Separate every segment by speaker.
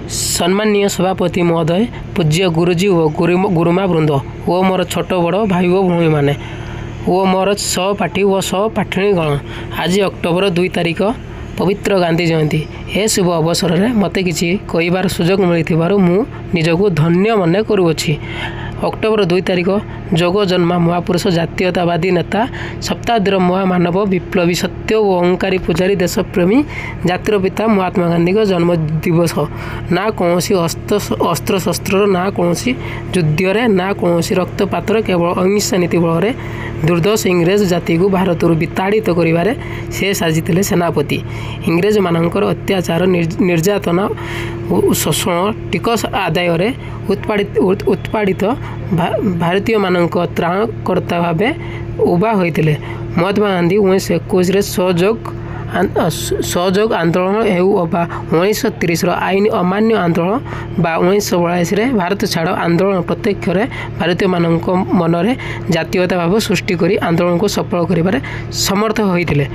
Speaker 1: सम्माननीय सभापति महोदय, पूज्य गुरुजी और गुरुमा वृंद ओ मोर छोट बड़ भाई और भौणी मैंने ओ मोर सहपाठी और सहपाठिणी गण, आज अक्टोबर 2 तारिख पवित्र गांधी जयंती। ए शुभ अवसर में मत कि कहबार सुजोग मिलू मु निजक धन्य मन करुँची। अक्टोबर 2 तारिख जोग जन्मा महापुरुष जातीयतावादी नेता शताब्दीर महामानव विप्लवी सत्य और अहंकारी पूजारी देशप्रेमी जातिर पिता महात्मा गांधी जन्म दिवस। ना कौन अस्त्र शस्त्र ना कौन युद्ध ना कौन रक्तपातर केवल अहिंसा नीति बल में दुर्दश इंग्रेज जाति को भारत विताड़ित कर से साजिते सेनापति। इंग्रेज मानकर अत्याचार निर्यातना शोषण टिकस आदाय उत्पादित भारतीय मानक त्राणकर्ता भाव उभा होते। महात्मा गांधी 1921 सहयोग आंदोलन एवं 1930 आईन अमान्य आंदोलन 1942 भारत छाड़ आंदोलन प्रत्यक्ष भारतीय मानक मन में जातीयता भाव सृष्टि कर आंदोलन को सफल कर समर्थ होते।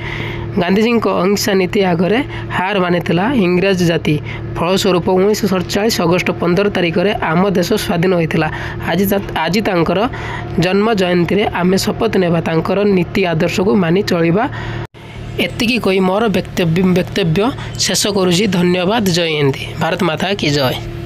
Speaker 1: गांधीजी अहिंसा नीति आगे हार मानिला इंग्रेज जाति। फलस्वरूप 1947 अगस्ट 15 तारिख में आम देश स्वाधीन होता। आज तांकर जन्म जयंती में आमे शपथ नेबा तांकर नीति आदर्श को मानि चलिबा। एतिकी कही मोर वक्तव्य शेष करुछि। धन्यवाद। जय हिंद। भारत माता की जय।